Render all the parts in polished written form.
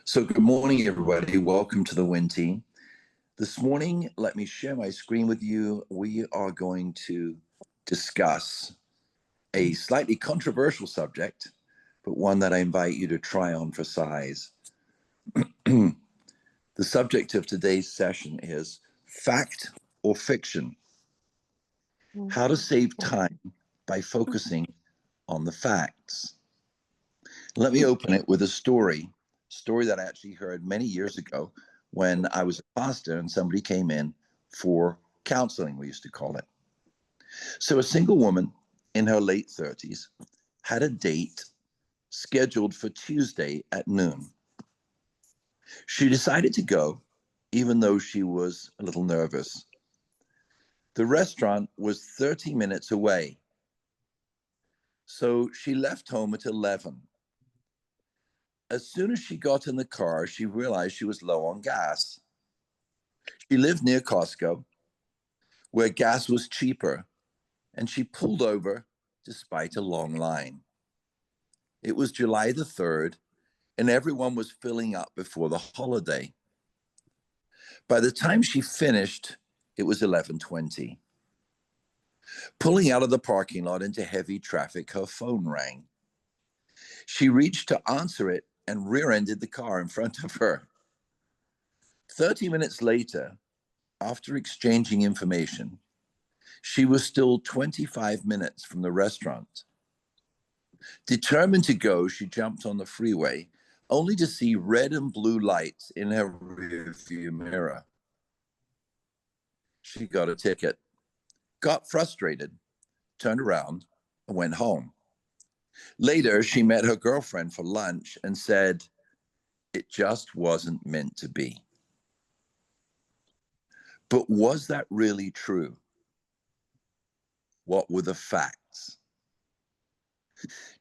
So good morning, everybody. Welcome to the Win Team. This morning, let me share my screen with you. We are going to discuss a slightly controversial subject, but one that I invite you to try on for size. The subject of today's session is fact or fiction. How to save time by focusing on the facts. Let me open it with a story that I actually heard many years ago when I was a pastor and somebody came in for counseling, we used to call it. So a single woman in her late 30s had a date scheduled for Tuesday at noon. She decided to go, even though she was a little nervous. The restaurant was 30 minutes away. So she left home at 11. As soon as she got in the car, she realized she was low on gas. She lived near Costco, where gas was cheaper, and she pulled over despite a long line. It was July the 3rd, and everyone was filling up before the holiday. By the time she finished, it was 11:20. Pulling out of the parking lot into heavy traffic, her phone rang. She reached to answer it and rear-ended the car in front of her. 30 minutes later, after exchanging information, she was still 25 minutes from the restaurant. Determined to go, she jumped on the freeway, only to see red and blue lights in her rearview mirror. She got a ticket, got frustrated, turned around, and went home. Later, she met her girlfriend for lunch and said, "It just wasn't meant to be." But was that really true? What were the facts?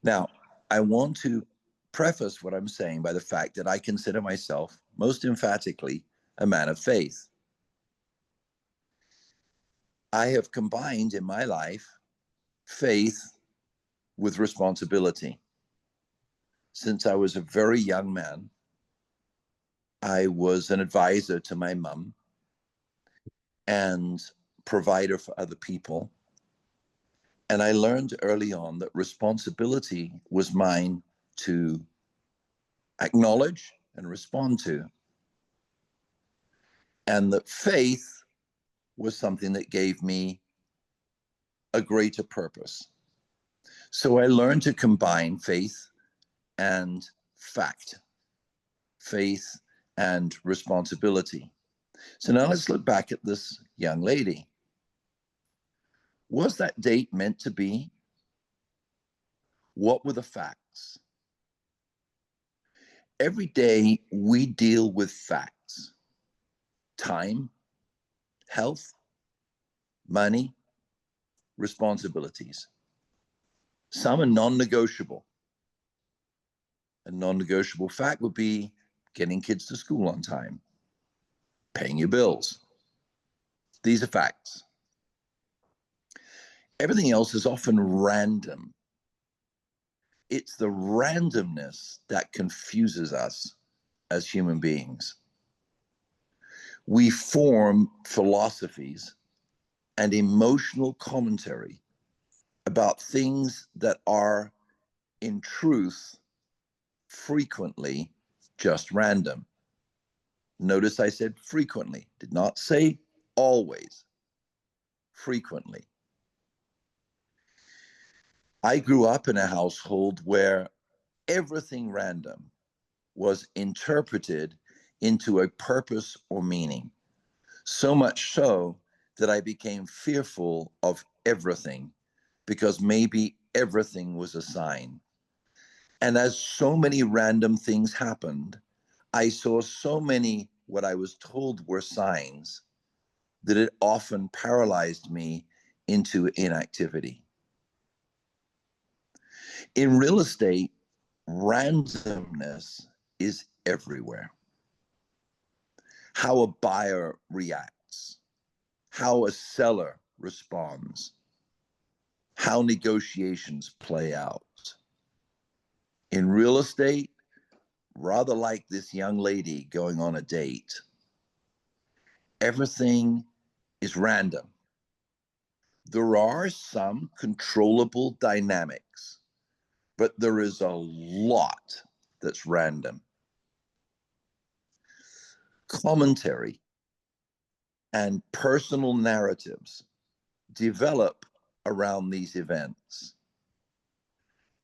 Now, I want to preface what I'm saying by the fact that I consider myself most emphatically a man of faith. I have combined in my life faith with responsibility. Since I was a very young man, I was an advisor to my mom and provider for other people. And I learned early on that responsibility was mine to acknowledge and respond to. And that faith was something that gave me a greater purpose. So I learned to combine faith and fact, faith and responsibility. So now let's look back at this young lady. Was that date meant to be? What were the facts? Every day we deal with facts: time, health, money, responsibilities. Some are non-negotiable. A non-negotiable fact would be getting kids to school on time, paying your bills. These are facts. Everything else is often random. It's the randomness that confuses us as human beings. We form philosophies and emotional commentary about things that are, in truth, frequently just random. Notice I said frequently, did not say always, frequently. I grew up in a household where everything random was interpreted into a purpose or meaning. So much so that I became fearful of everything because maybe everything was a sign. And as so many random things happened, I saw so many what I was told were signs that it often paralyzed me into inactivity. In real estate, randomness is everywhere. How a buyer reacts, how a seller responds, how negotiations play out. In real estate, rather like this young lady going on a date, everything is random. There are some controllable dynamics, but there is a lot that's random. Commentary and personal narratives develop around these events.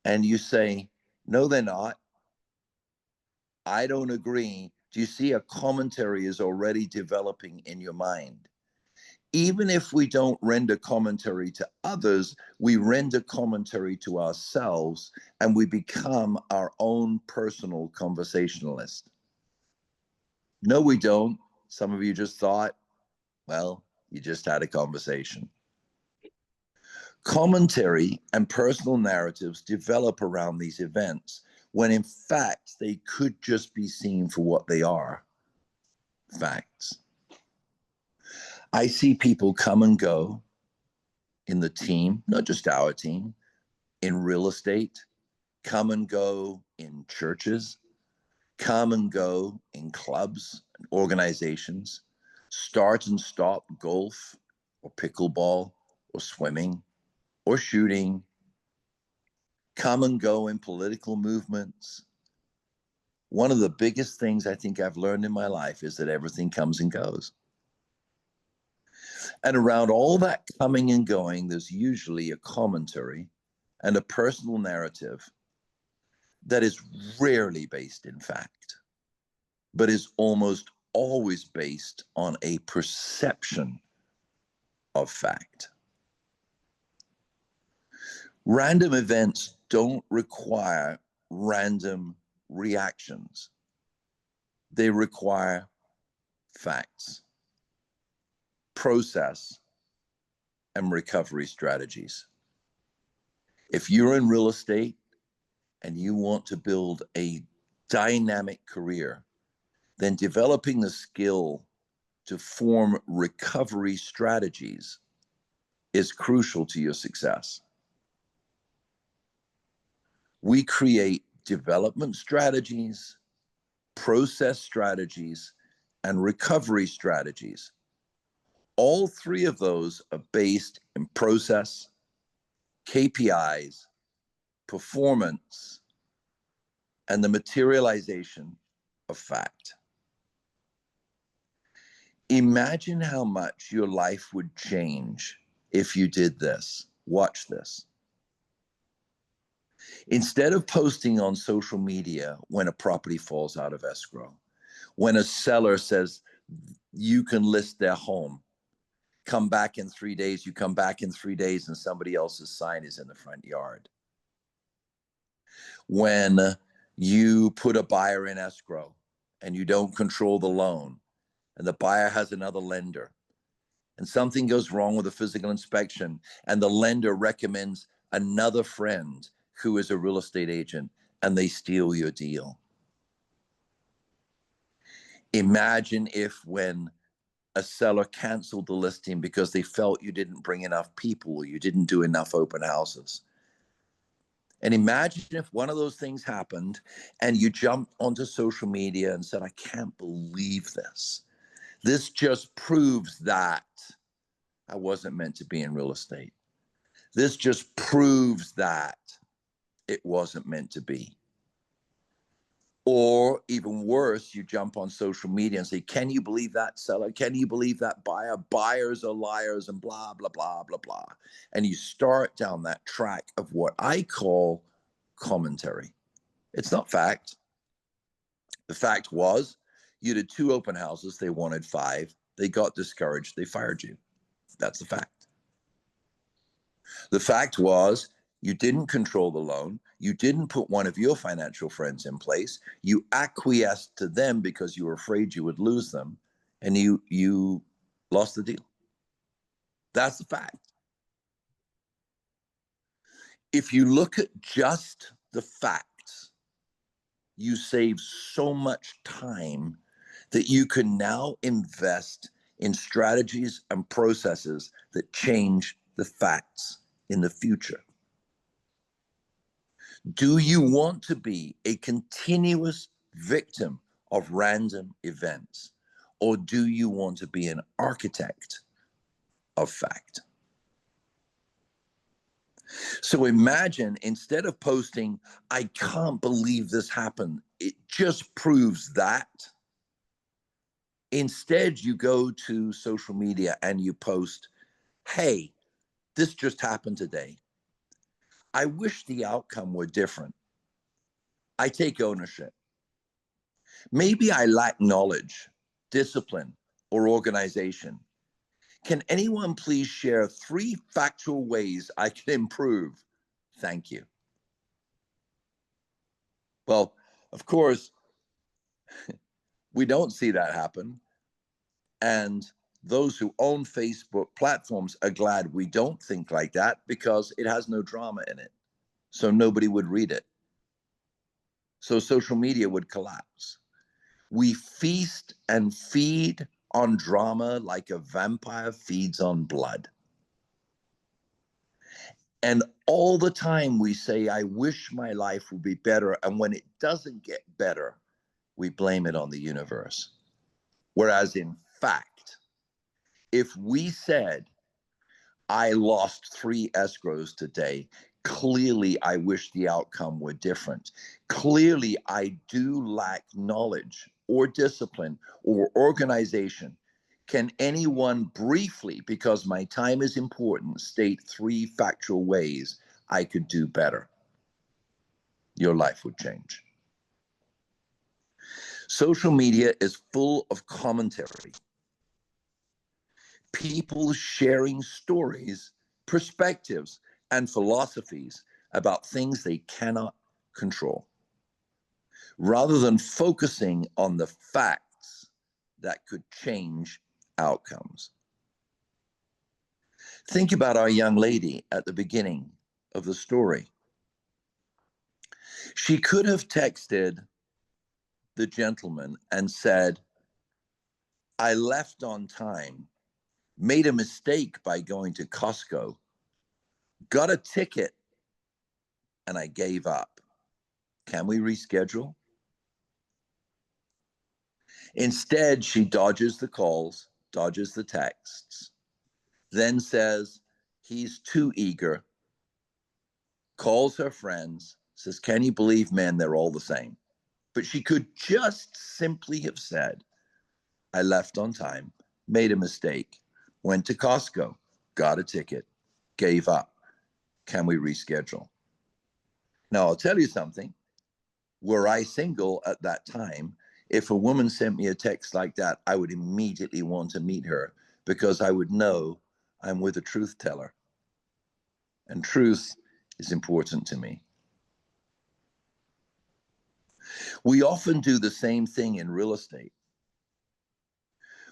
And you say, no, they're not. I don't agree. Do you see a commentary is already developing in your mind? Even if we don't render commentary to others, we render commentary to ourselves and we become our own personal conversationalist. No, we don't. Some of you just thought, well, you just had a conversation. Commentary and personal narratives develop around these events when in fact they could just be seen for what they are, facts. I see people come and go in the team, not just our team, in real estate, come and go in churches, come and go in clubs and organizations, start and stop golf or pickleball or swimming or shooting, come and go in political movements. One of the biggest things I think I've learned in my life is that everything comes and goes. And around all that coming and going, there's usually a commentary and a personal narrative that is rarely based in fact, but is almost always based on a perception of fact. Random events don't require random reactions. They require facts, process, and recovery strategies. If you're in real estate and you want to build a dynamic career, then developing the skill to form recovery strategies is crucial to your success. We create development strategies, process strategies, and recovery strategies. All three of those are based in process, KPIs, performance, and the materialization of fact. Imagine how much your life would change if you did this. Watch this. Instead of posting on social media when a property falls out of escrow, when a seller says you can list their home, come back in 3 days, you come back in 3 days and somebody else's sign is in the front yard. When you put a buyer in escrow and you don't control the loan and the buyer has another lender and something goes wrong with a physical inspection and the lender recommends another friend who is a real estate agent and they steal your deal. Imagine if when a seller canceled the listing because they felt you didn't bring enough people or you didn't do enough open houses. And imagine if one of those things happened and you jumped onto social media and said, I can't believe this. This just proves that I wasn't meant to be in real estate. This just proves that it wasn't meant to be. Or even worse, you jump on social media and say, can you believe that seller? Can you believe that buyer? Buyers are liars and blah, blah, blah, blah, blah. And you start down that track of what I call commentary. It's not fact. The fact was you did 2 open houses. They wanted 5. They got discouraged. They fired you. That's the fact. The fact was you didn't control the loan. You didn't put one of your financial friends in place. You acquiesced to them because you were afraid you would lose them, and you lost the deal. That's the fact. If you look at just the facts, you save so much time that you can now invest in strategies and processes that change the facts in the future. Do you want to be a continuous victim of random events? Or do you want to be an architect of fact? So imagine, instead of posting, "I can't believe this happened, it just proves that," instead you go to social media and you post, "Hey, this just happened today. I wish the outcome were different. I take ownership. Maybe I lack knowledge, discipline, or organization. Can anyone please share 3 factual ways I can improve? Thank you." Well, of course, we don't see that happen. And those who own Facebook platforms are glad we don't think like that, because it has no drama in it. So nobody would read it. So social media would collapse. We feast and feed on drama like a vampire feeds on blood. And all the time we say, "I wish my life would be better." And when it doesn't get better, we blame it on the universe. Whereas in fact, if we said, "I lost 3 escrows today. Clearly, I wish the outcome were different. Clearly, I do lack knowledge or discipline or organization. Can anyone briefly, because my time is important, state 3 factual ways I could do better?" Your life would change. Social media is full of commentary. People sharing stories, perspectives, and philosophies about things they cannot control, rather than focusing on the facts that could change outcomes. Think about our young lady at the beginning of the story. She could have texted the gentleman and said, "I left on time, made a mistake by going to Costco, got a ticket, and I gave up. Can we reschedule?" Instead, she dodges the calls, dodges the texts, then says he's too eager, calls her friends, says, "Can you believe men? They're all the same." But she could just simply have said, "I left on time, made a mistake, went to Costco, got a ticket, gave up. Can we reschedule?" Now, I'll tell you something. Were I single at that time, if a woman sent me a text like that, I would immediately want to meet her, because I would know I'm with a truth teller. And truth is important to me. We often do the same thing in real estate.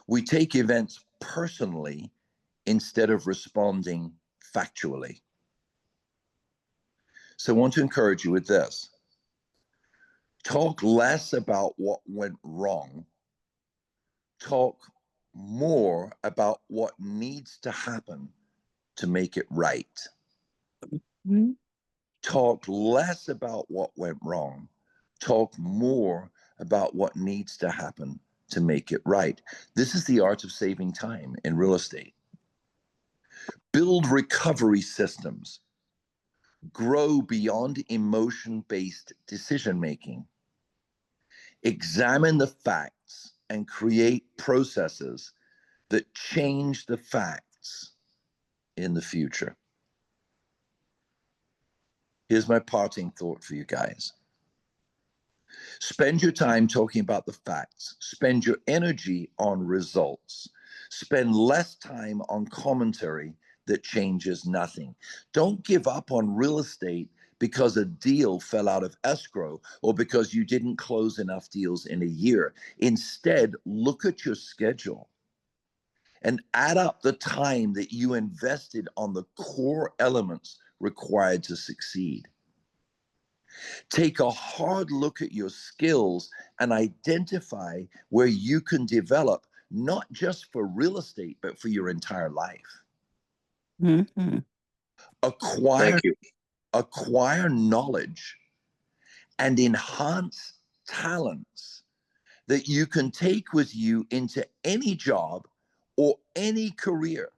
We take events personally instead of responding factually. So I want to encourage you with this. Talk less about what went wrong. Talk more about what needs to happen to make it right. Mm-hmm. Talk less about what went wrong. Talk more about what needs to happen to make it right. This is the art of saving time in real estate. Build recovery systems. Grow beyond emotion-based decision-making. Examine the facts and create processes that change the facts in the future. Here's my parting thought for you guys. Spend your time talking about the facts. Spend your energy on results. Spend less time on commentary that changes nothing. Don't give up on real estate because a deal fell out of escrow or because you didn't close enough deals in a year. Instead, look at your schedule and add up the time that you invested on the core elements required to succeed. Take a hard look at your skills and identify where you can develop, not just for real estate, but for your entire life. Mm-hmm. Acquire knowledge and enhance talents that you can take with you into any job or any career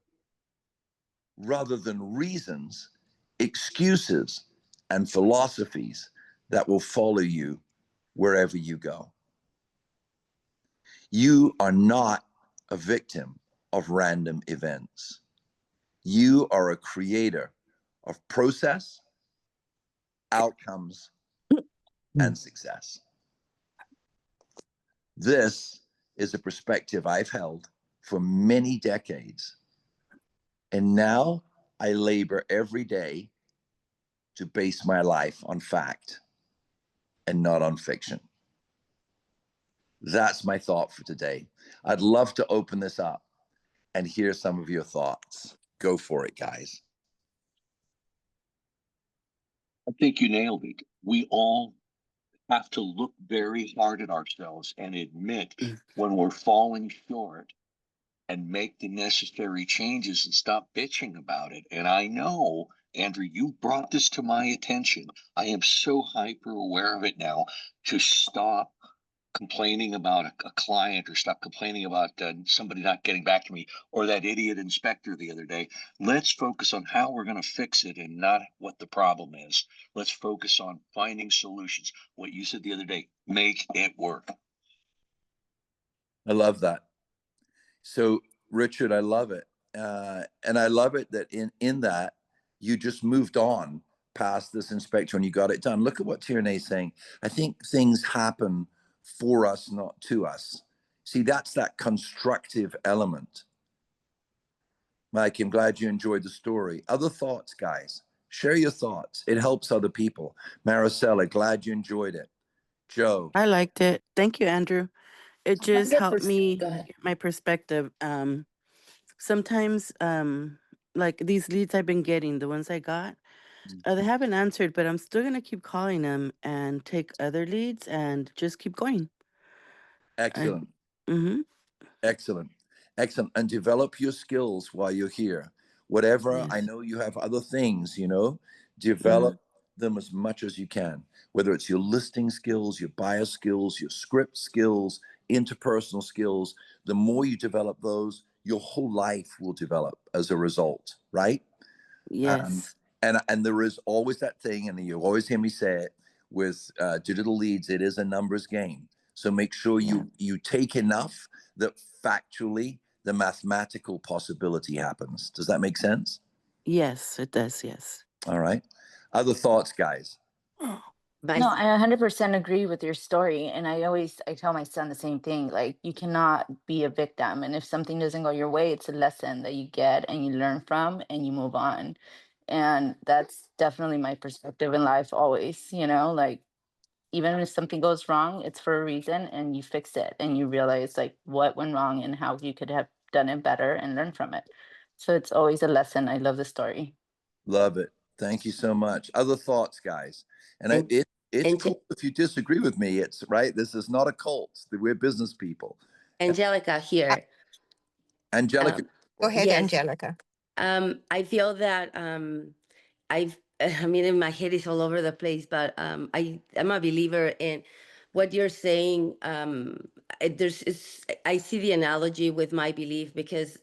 rather than reasons, excuses, and philosophies that will follow you wherever you go. You are not a victim of random events. You are a creator of process, outcomes, and success. This is a perspective I've held for many decades. And now I labor every day to base my life on fact and not on fiction. That's my thought for today. I'd love to open this up and hear some of your thoughts. Go for it, guys. I think you nailed it. We all have to look very hard at ourselves and admit when we're falling short and make the necessary changes and stop bitching about it. And I know, Andrew, you brought this to my attention. I am so hyper aware of it now to stop complaining about a client or stop complaining about somebody not getting back to me or that idiot inspector the other day. Let's focus on how we're going to fix it and not what the problem is. Let's focus on finding solutions. What you said the other day, make it work. I love that. So, Richard, I love it. And I love it that in that you just moved on past this inspector and you got it done. Look at what Tierney's saying. I think things happen for us, not to us. See, that's that constructive element. Mike, I'm glad you enjoyed the story. Other thoughts, guys? Share your thoughts. It helps other people. Maricela, glad you enjoyed it. Joe. I liked it. Thank you, Andrew. It just helped me Go ahead. get my perspective. Sometimes, like these leads I've been getting, the ones I got, they haven't answered, but I'm still gonna keep calling them and take other leads and just keep going. Excellent. Mm-hmm. Excellent. Excellent. And develop your skills while you're here. Whatever, Yes. I know you have other things, develop them as much as you can, whether it's your listing skills, your buyer skills, your script skills, interpersonal skills. The more you develop those, your whole life will develop as a result, right? Yes. And there is always that thing, and you always hear me say it with digital leads, it is a numbers game. So make sure you take enough that factually the mathematical possibility happens. Does that make sense? Yes, it does. Yes. All right. Other thoughts, guys? No, I 100% agree with your story. And I tell my son the same thing. Like, you cannot be a victim. And if something doesn't go your way, it's a lesson that you get and you learn from and you move on. And that's definitely my perspective in life always, like, even if something goes wrong, it's for a reason and you fix it and you realize like what went wrong and how you could have done it better and learn from it. So it's always a lesson. I love the story. Love it. Thank you so much. Other thoughts, guys? And it's cool if you disagree with me. It's right. This is not a cult. We're business people. Angelica here. Angelica. Go ahead, Yes. Angelica. I feel that I mean, in my head is all over the place, but I'm a believer in what you're saying. I see the analogy with my belief because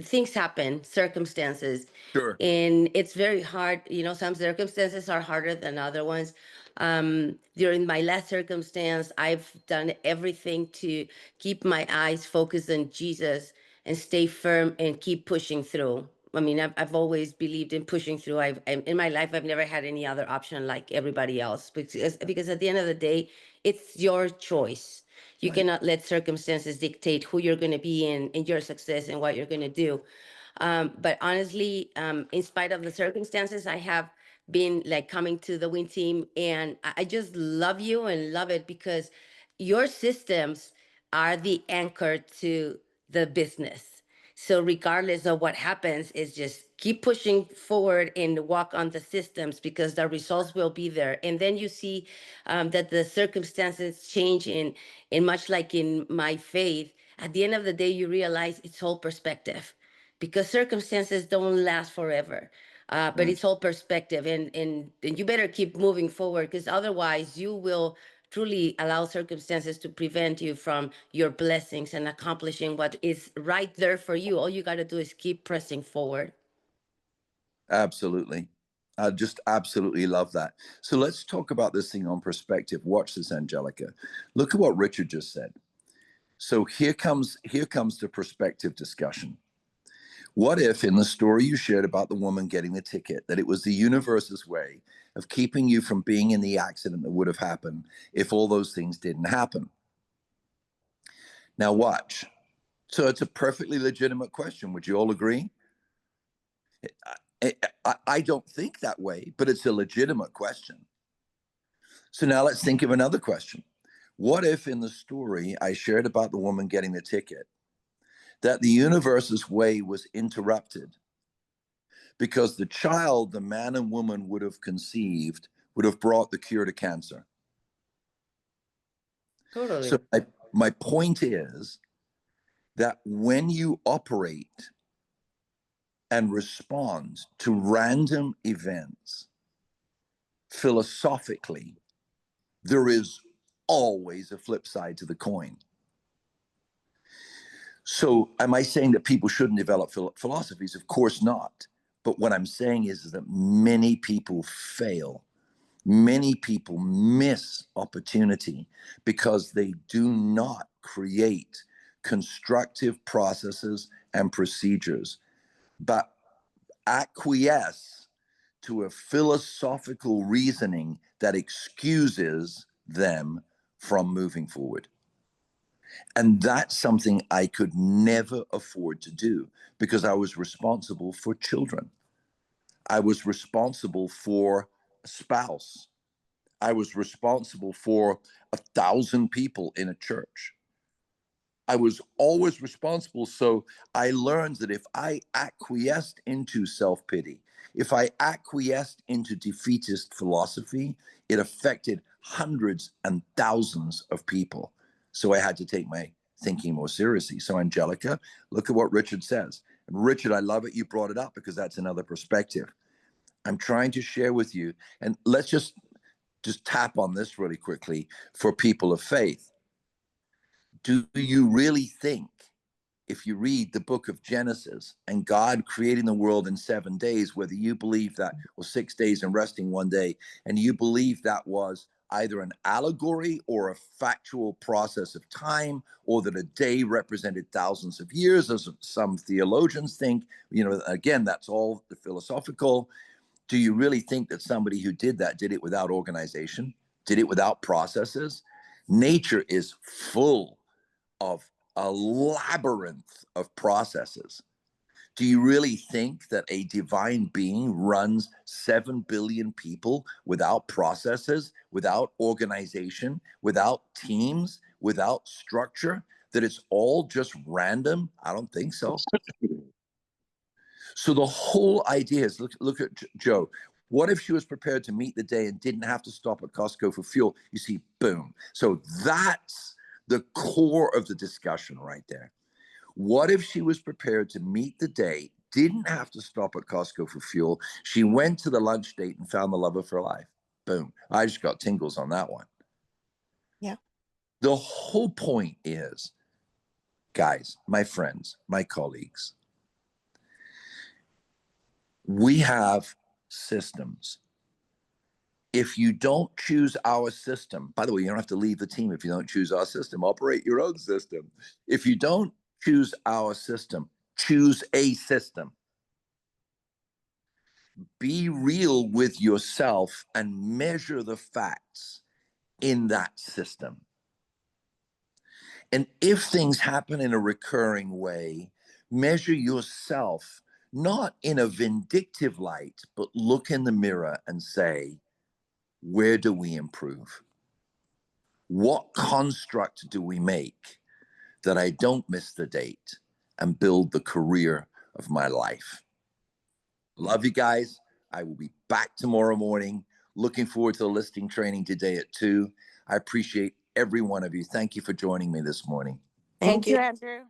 things happen, circumstances. Sure. And it's very hard, some circumstances are harder than other ones. During my last circumstance, I've done everything to keep my eyes focused on Jesus and stay firm and keep pushing through. I mean, I've always believed in pushing through. In my life, I've never had any other option like everybody else because at the end of the day, it's your choice. You cannot let circumstances dictate who you're going to be in your success and what you're going to do. But honestly, in spite of the circumstances, I have been like coming to the Win Team, and I just love you and love it because your systems are the anchor to the business. So regardless of what happens, is just keep pushing forward and walk on the systems because the results will be there. And then you see that the circumstances change in much like in my faith. At the end of the day, you realize it's all perspective because circumstances don't last forever. But it's all perspective, and you better keep moving forward because otherwise you will truly allow circumstances to prevent you from your blessings and accomplishing what is right there for you. All you got to do is keep pressing forward. Absolutely. I just absolutely love that. So let's talk about this thing on perspective. Watch this, Angelica. Look at what Richard just said. So here comes the perspective discussion. What if in the story you shared about the woman getting the ticket, that it was the universe's way of keeping you from being in the accident that would have happened if all those things didn't happen? Now watch. So it's a perfectly legitimate question. Would you all agree? I don't think that way, but it's a legitimate question. So now let's think of another question. What if in the story I shared about the woman getting the ticket, that the universe's way was interrupted because the child the man and woman would have conceived would have brought the cure to cancer? Totally. So my point is that when you operate and respond to random events philosophically, there is always a flip side to the coin. So am I saying that people shouldn't develop philosophies? Of course not. But what I'm saying is that many people fail. Many people miss opportunity because they do not create constructive processes and procedures, but acquiesce to a philosophical reasoning that excuses them from moving forward. And that's something I could never afford to do because I was responsible for children. I was responsible for a spouse. I was responsible for 1,000 people in a church. I was always responsible. So I learned that if I acquiesced into self-pity, if I acquiesced into defeatist philosophy, it affected hundreds and thousands of people. So I had to take my thinking more seriously. So Angelica, look at what Richard says. And Richard, I love it you brought it up because that's another perspective. I'm trying to share with you, and let's just tap on this really quickly for people of faith. Do you really think, if you read the book of Genesis and God creating the world in 7 days, whether you believe that, or 6 days and resting one day, and you believe that was either an allegory or a factual process of time, or that a day represented thousands of years, as some theologians think, again, that's all the philosophical. Do you really think that somebody who did that did it without organization, did it without processes? Nature is full of a labyrinth of processes. Do you really think that a divine being runs 7 billion people without processes, without organization, without teams, without structure, that it's all just random? I don't think so. So the whole idea is, look at Joe. What if she was prepared to meet the day and didn't have to stop at Costco for fuel? You see, boom. So that's the core of the discussion right there. What if she was prepared to meet the day, didn't have to stop at Costco for fuel? She went to the lunch date and found the love of her life. Boom. I just got tingles on that one. Yeah. The whole point is, guys, my friends, my colleagues, we have systems. If you don't choose our system, by the way, you don't have to leave the team if you don't choose our system. Operate your own system. If you don't choose our system, choose a system. Be real with yourself and measure the facts in that system. And if things happen in a recurring way, measure yourself not in a vindictive light, but look in the mirror and say, where do we improve? What construct do we make that I don't miss the date and build the career of my life? Love you guys. I will be back tomorrow morning. Looking forward to the listing training today at 2. I appreciate every one of you. Thank you for joining me this morning. Thank you, Andrew.